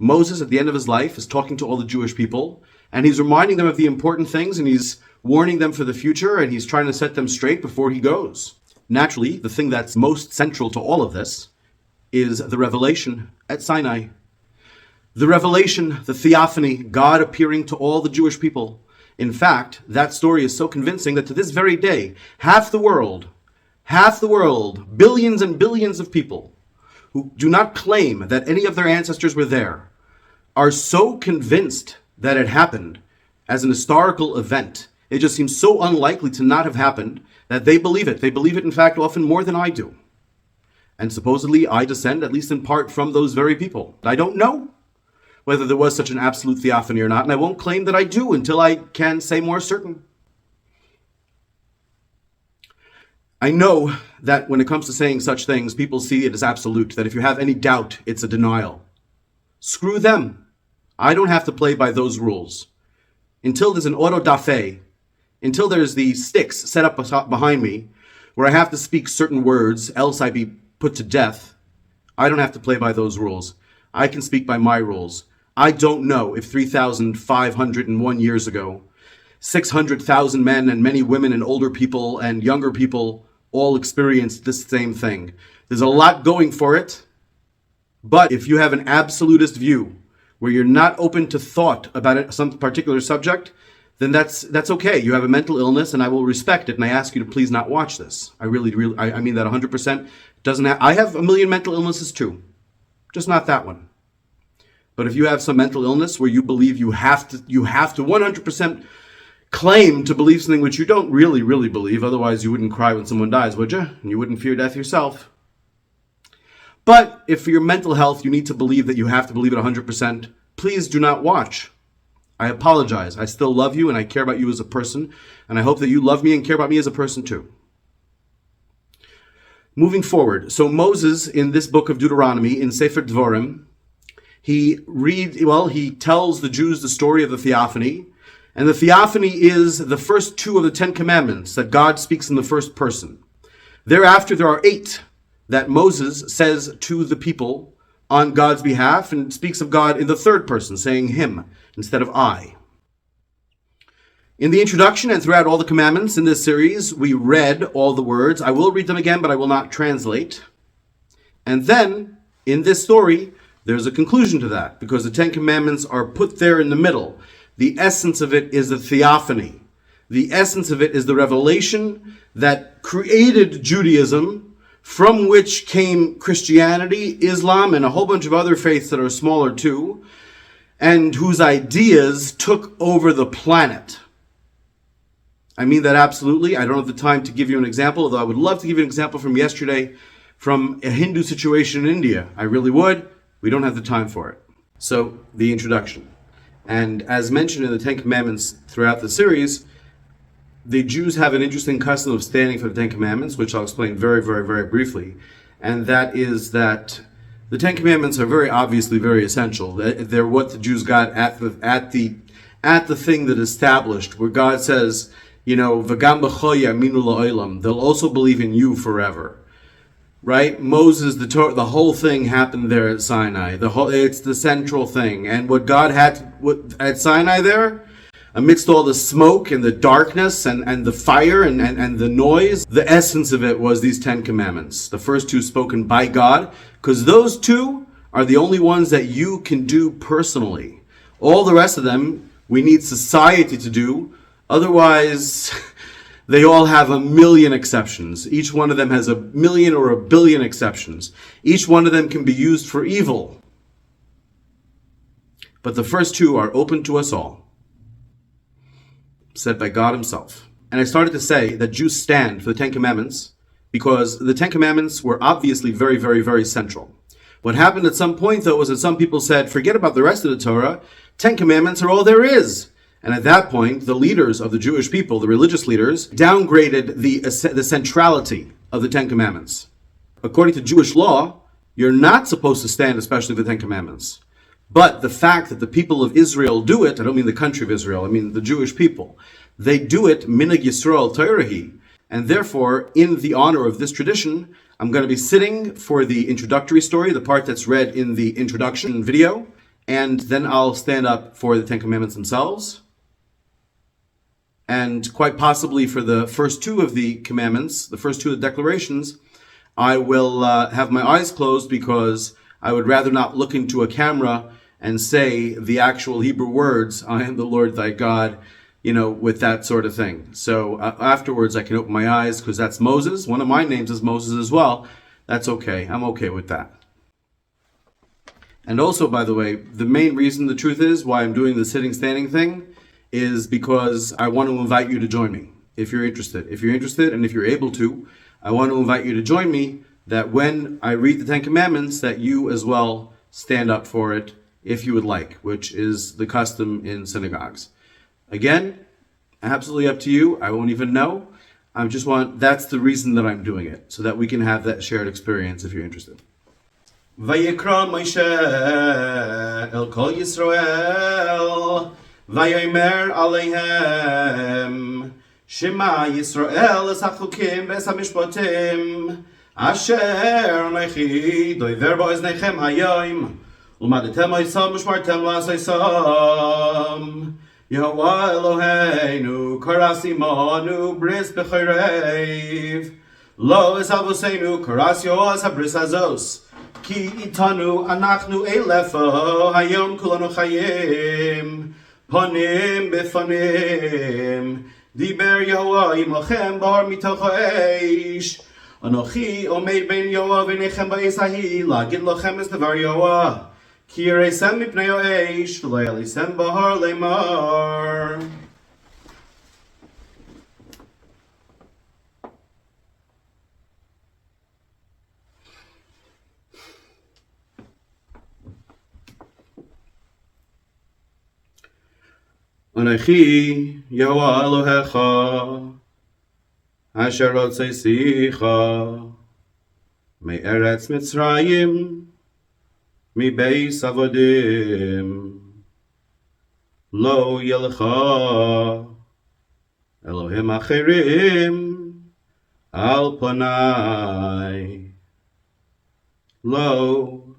Moses, at the end of his life, is talking to all the Jewish people, and he's reminding them of the important things, and he's warning them for the future, and he's trying to set them straight before he goes. Naturally, the thing that's most central to all of this is the revelation at Sinai. The revelation, the theophany, God appearing to all the Jewish people. In fact, that story is so convincing that to this very day, half the world, billions and billions of people who do not claim that any of their ancestors were there, are so convinced that it happened as an historical event. It just seems so unlikely to not have happened that they believe it. They believe it, in fact, often more than I do. And supposedly I descend, at least in part, from those very people. I don't know whether there was such an absolute theophany or not, and I won't claim that I do until I can say more certain. I know that when it comes to saying such things, people see it as absolute, that if you have any doubt, it's a denial. Screw them. I don't have to play by those rules. Until there's an auto da fe, until there's the sticks set up behind me, where I have to speak certain words, else I be put to death, I don't have to play by those rules. I can speak by my rules. I don't know if 3,501 years ago, 600,000 men and many women and older people and younger people all experienced this same thing. There's a lot going for it, but if you have an absolutist view where you're not open to thought about some particular subject, then that's okay. You have a mental illness, and I will respect it, and I ask you to please not watch this. I mean that 100%. I have a million mental illnesses too, just not that one. But if you have some mental illness where you believe you have to 100% claim to believe something which you don't really believe, otherwise you wouldn't cry when someone dies, would you? And you wouldn't fear death yourself. But if for your mental health you need to believe that you have to believe it 100%, please do not watch. I apologize. I still love you and I care about you as a person, and I hope that you love me and care about me as a person too. Moving forward, so Moses in this book of Deuteronomy, in Sefer Dvorim, he tells the Jews the story of the theophany, and the theophany is the first two of the 10 commandments that God speaks in the first person. Thereafter, there are 8 that Moses says to the people on God's behalf, and speaks of God in the third person, saying him instead of I. In the introduction and throughout all the commandments in this series, we read all the words. I will read them again, but I will not translate. And then, in this story, there's a conclusion to that, because the 10 commandments are put there in the middle. The essence of it is the theophany. The essence of it is the revelation that created Judaism, from which came Christianity, Islam, and a whole bunch of other faiths that are smaller too, and whose ideas took over the planet. I mean that absolutely. I don't have the time to give you an example, although I would love to give you an example from yesterday from a Hindu situation in India. I really would. We don't have the time for it. So, the introduction. And as mentioned in the 10 Commandments throughout the series, the Jews have an interesting custom of standing for the 10 Commandments, which I'll explain very briefly. And that is that the 10 Commandments are very obviously very essential. They're what the Jews got at the thing that established, where God says, V'gam b'cho ya'aminu la'olam, they'll also believe in you forever. Right? Moses, the whole thing happened there at Sinai. It's the central thing. And what God had at Sinai there, amidst all the smoke and the darkness and the fire and the noise, the essence of it was these 10 commandments. The first 2 spoken by God, because those 2 are the only ones that you can do personally. All the rest of them, we need society to do. Otherwise, they all have a million exceptions. Each one of them has a million or a billion exceptions. Each one of them can be used for evil. But the first 2 are open to us all, said by God himself. And I started to say that Jews stand for the 10 Commandments because the 10 Commandments were obviously very central. What happened at some point, though, was that some people said, forget about the rest of the Torah, 10 Commandments are all there is. And at that point, the leaders of the Jewish people, the religious leaders, downgraded the centrality of the 10 Commandments. According to Jewish law, you're not supposed to stand especially for the 10 Commandments. But the fact that the people of Israel do it, I don't mean the country of Israel, I mean the Jewish people, they do it minhag Yisrael Torahi, and therefore, in the honor of this tradition, I'm going to be sitting for the introductory story, the part that's read in the introduction video, and then I'll stand up for the Ten Commandments themselves. And quite possibly for the first two of the commandments, the first two of the declarations, I will have my eyes closed because I would rather not look into a camera and say the actual Hebrew words, I am the Lord thy God, with that sort of thing. So afterwards I can open my eyes because that's Moses. One of my names is Moses as well. That's okay. I'm okay with that. And also, by the way, the main reason, the truth is, why I'm doing the sitting standing thing is because I want to invite you to join me if you're interested. If you're interested and if you're able to, I want to invite you to join me that when I read the Ten Commandments, that you as well stand up for it if you would like, which is the custom in synagogues. Again, absolutely up to you. I won't even know. That's the reason that I'm doing it, so that we can have that shared experience if you're interested. Vayikra Moshe el kol Yisrael Vayomer Aleihem Shema Yisrael es hachukim ves hamishpatim Asher Anochi doiver bo'eznechem hayom U'madetem oisam u'shmartem la'asoisam Yehovah Eloheinu karas imanu bris b'chorev Lo es avoseinu karas yoaz habris hazos Ki itanu anachnu elefa hayom kulanu chayim Panim befanim Diber Yehovah imachem bar mitoch ha'esh Anochi omed ben Yehovah v'nechem ba'es hahi Lagid lochem es devar Yehovah Ki yireisem mipnei ha'esh V'lo yalisem bahar leimar Anochi Yehovah Elohecha Asher hotzeisecha me'eretz Mitzrayim mibeis avodim lo yelecha Elohim acherim al panai lo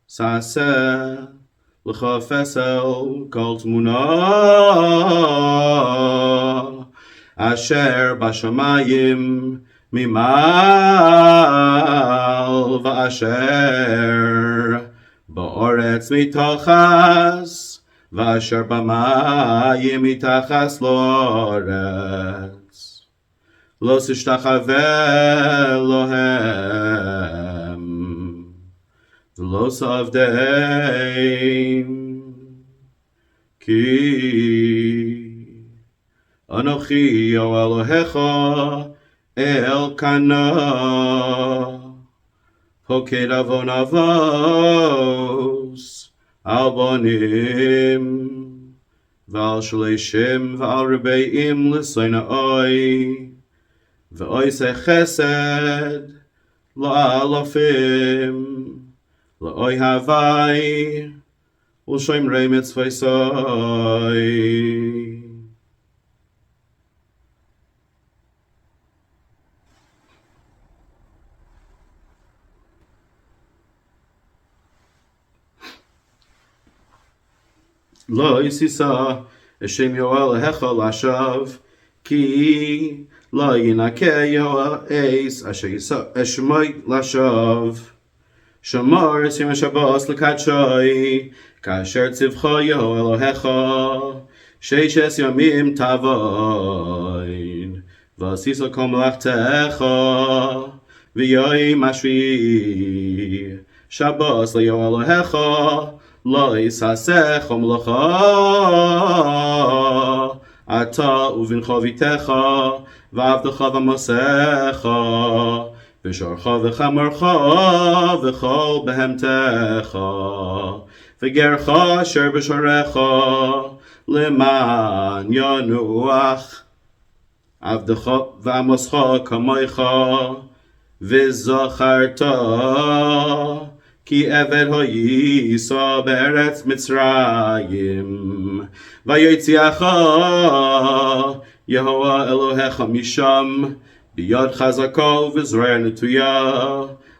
saseh L'cha fesel kol tmuna Asher bashamayim mimal V'asher ba'oretz mitachas V'asher b'mayim mitachas lo'oretz Lo tishtachaveh lohem V'lo savdeim Ki Anochi Elohecha Elkana Poked avon avos Al bonim V'al shleishim V'al rebeim L'soina'oi V'oiseh chesed La'alofim La'oi havai U'shoimrei mitzvaysai Lo yisisa Eshem Yoel Hecha Lashav Ki Lo yinakeh Yoel Eis Asher yisa Eshmoi Lashav Shamar es yom Shabbos l'katshoi Kasher tzivcha Yehovah Elohecha Sheishes yomim tavoin V'asisa kol melachtecha V'yoyim ashvi Shabbos l'Yehovah Elohecha Lo yisasech melacha Ata uvincha vitecha V'avdecha v'mosecha V'sharcha v'chamarcha v'chol behemtecha V'gercha asher b'sharecha L'man yanuach Avdecha v'amoscha kamoicha V'zacharta Ki eved hoyisa be'eretz Mitzrayim V'yoytziacha Yehovah Elohecha misham Biyad chazako v'zroya netuya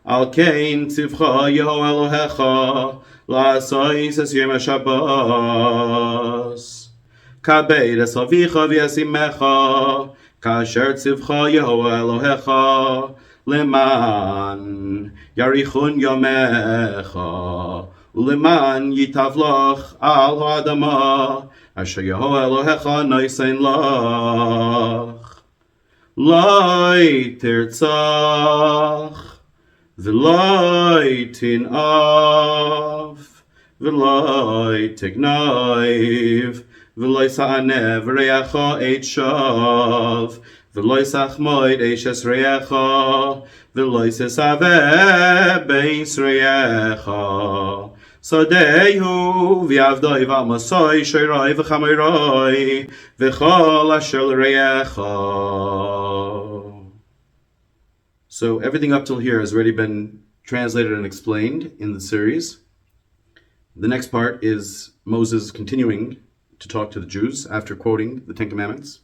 Al kein tzivcha Yehovah Elohecha לעשויס es יום השבוס. כבד es אביך וישימך, כאשר ציווך יהוה אלוהיך, למען יאריכון ימיך, ולמען ייטב לך על האדמה, אשר יהוה אלוהיך נותן לך. לא תרצח, ולא תנאף, ולא תגנוב, ולא תענה רעך את שוב, ולא תחמוד אשת רעך, ולא תסווה בייס רעך. שדהו ועבדוי ועמסוי, שירוי וחמורוי, וכל אשר לרעך. So everything up till here has already been translated and explained in the series. The next part is Moses continuing to talk to the Jews after quoting the Ten Commandments.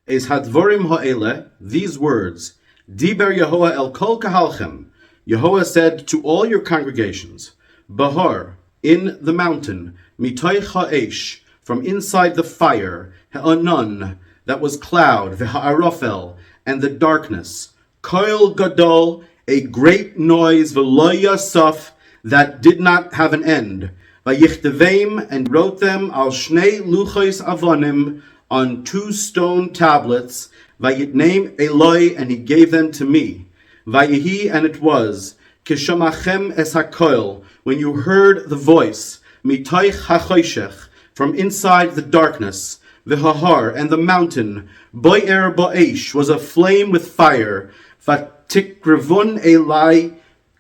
Es hadvorim ha'ele, these words, Diber Yehoah el kol kahalchem, Yehoah said to all your congregations, Bahar, in the mountain, Mitoich ha'esh, from inside the fire, Ha'anon, that was cloud, V'ha'arofel, and the darkness, Koil gadol, a great noise, V'lo yasaf, that did not have an end, Vayichtaveim, and wrote them al shnei luchos avonim, on 2 stone tablets, Vayitneim Eloi, and he gave them to me. Vayihi, and it was, Kishamachem es hakoil, when you heard the voice, Mitoich hachoshech, from inside the darkness, V'hahar, and the mountain, Boyer ba'esh, was aflame with fire, Vatikrivun Elai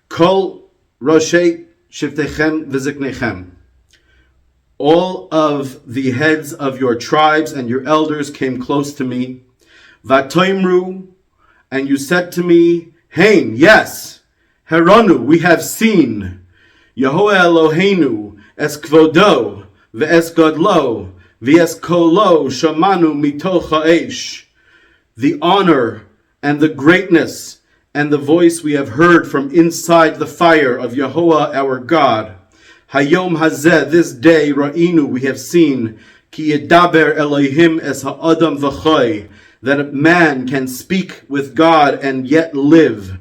kol roshei shivtechem v'ziknechem. All of the heads of your tribes and your elders came close to me. Vatoimru, and you said to me, Hein, yes, Heronu, we have seen. Yehoah Eloheinu, es kvodo, ve'es godlo, ve'es kolo, shamanu mitoch ha'esh. The honor and the greatness and the voice we have heard from inside the fire of Yehoah our God. Hayom hazeh, this day, ra'inu, we have seen, ki yedaber Elohim es ha'adam v'choy, that a man can speak with God and yet live.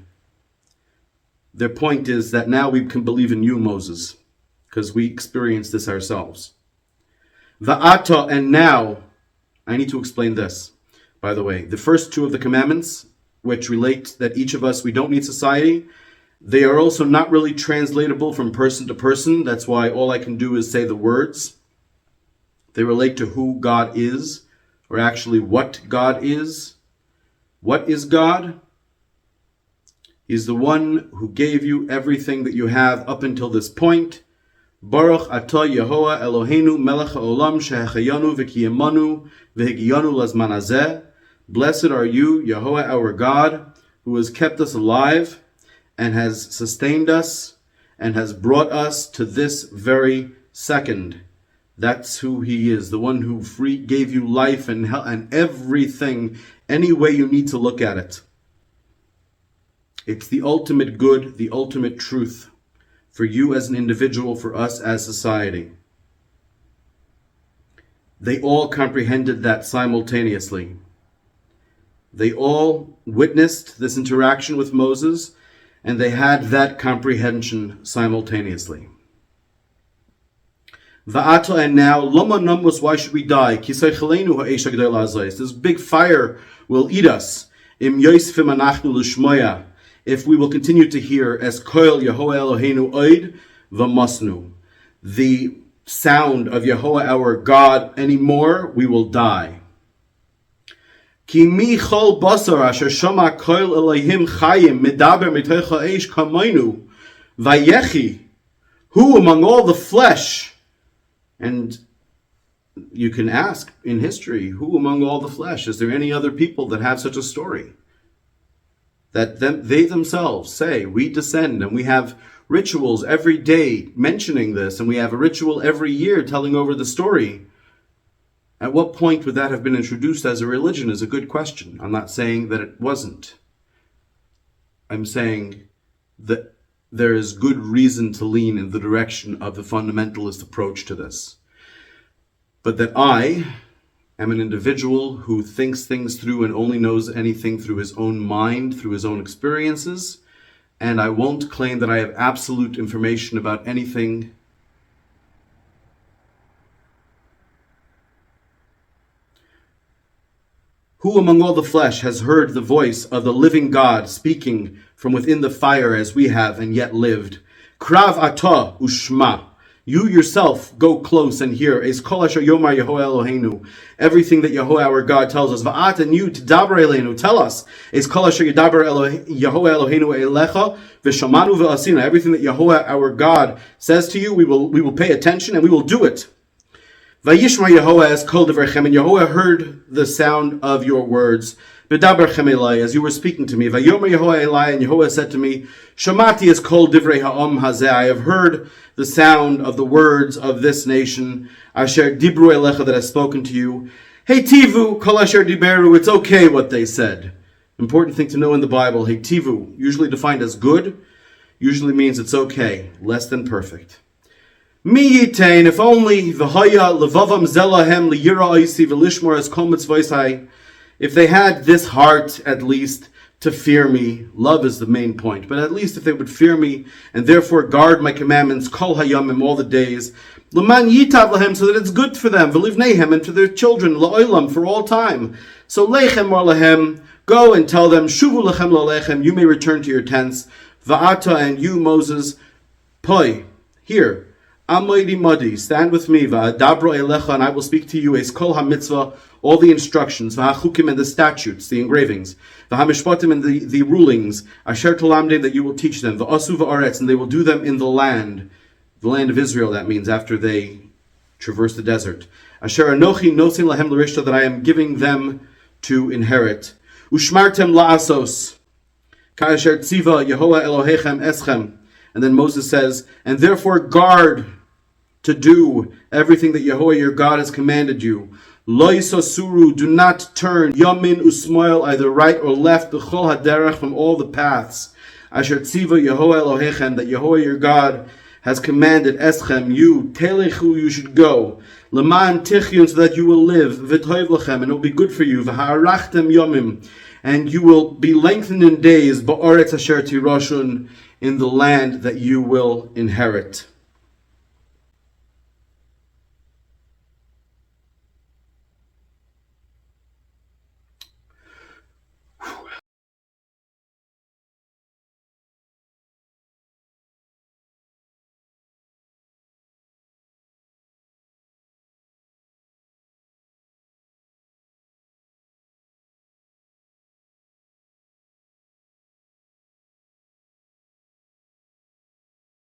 Their point is that now we can believe in you, Moses, because we experienced this ourselves. Va'ata, and now, I need to explain this, by the way. The first 2 of the commandments, which relate that each of us, we don't need society, they are also not really translatable from person to person. That's why all I can do is say the words. They relate to who God is, or actually what God is. What is God? He's the one who gave you everything that you have up until this point. Baruch atah Yehoah Eloheinu melech ha'olam shehechayanu v'kiyamanu v'higiyanu lazman hazeh. Blessed are you, Yehoah our God, who has kept us alive and has sustained us, and has brought us to this very second. That's who he is, the one who gave you life and everything, any way you need to look at it. It's the ultimate good, the ultimate truth, for you as an individual, for us as society. They all comprehended that simultaneously. They all witnessed this interaction with Moses, and they had that comprehension simultaneously. Va'ata, and now, lama namus, why should we die? Kisaychalenu ha'esh hagdol hazos. This big fire will eat us. Im yosfim anachnu l'shmoya, if we will continue to hear as koil Yehoah Eloheinu oid v'masnu, the sound of Yehoah our God anymore, we will die. Ki mi chol basar asher shama koil Elohim chayim medaber mitoch ha'esh kamoinu vayechi, who among all the flesh, and you can ask in history, who among all the flesh, is there any other people that have such a story? That they themselves say, we descend and we have rituals every day mentioning this, and we have a ritual every year telling over the story. At what point would that have been introduced as a religion is a good question. I'm not saying that it wasn't. I'm saying that there is good reason to lean in the direction of the fundamentalist approach to this. But that I am an individual who thinks things through and only knows anything through his own mind, through his own experiences, and I won't claim that I have absolute information about anything. Who among all the flesh has heard the voice of the living God speaking from within the fire as we have and yet lived? Krav atah ushma. You yourself go close and hear. Es kol asher yomar Yehovah Eloheinu. Everything that Yehovah our God tells us. Va'at, and you tdaber eleinu. Tell us. Es kol asher yedaber Yehovah Eloheinu elecha v'shamanu v'asina. Everything that Yehovah our God says to you, we will pay attention and we will do it. Vayishma Yehovah es kol devrechem, and Yehovah heard the sound of your words. V'daberchem elai, as you were speaking to me. Vayomer Yehovah elai, and Yehovah said to me, Shamati es kol divrei ha'om hazeh. I have heard the sound of the words of this nation. Asher dibru elecha, that has spoken to you. Hey tivu kol asher diberu. It's okay what they said. Important thing to know in the Bible. Hey tivu, usually defined as good, usually means it's okay, less than perfect. Mi yitain, if only v'haya levavam zelahem liyira oisi v'lishmor es kol mitzvosai. If they had this heart, at least, to fear me, love is the main point, but at least if they would fear me, and therefore guard my commandments, kol hayamim, all the days, l'man yitav lahem, so that it's good for them, v'livneihem, and for their children, la'olam, for all time. So leichem mar lahem, go and tell them, shuvu lechem la'lechem, you may return to your tents, va'ata, and you, Moses, poi, here, Amoidi Madi, stand with me, Va'adabra Elecha, and I will speak to you, Es Kol HaMitzvah, all the instructions, Va'achukim, and the statutes, the engravings, Va'hamishpatim, and the rulings, Asher Tolamdim, that you will teach them, Va'asu Va'aretz, and they will do them in the land of Israel, that means after they traverse the desert. Asher Anochi Nosin Lahem L'Rishta, that I am giving them to inherit. Ushmartem La'asos, Ka'asher Tziva Yehovah Elohechem Eschem. And then Moses says, and therefore guard to do everything that Yehovah your God has commanded you. Lo yisosuru, do not turn, yamin usmoil, either right or left, b'chol haderech, from all the paths. Asher tziva Yehovah Elohechem, that Yehovah your God has commanded, eschem, you, telechu, you should go. Leman tichyun, so that you will live, v'toiv lechem, and it will be good for you, v'ha'arachtem yomim, and you will be lengthened in days, ba'oretz asher tirashun, in the land that you will inherit.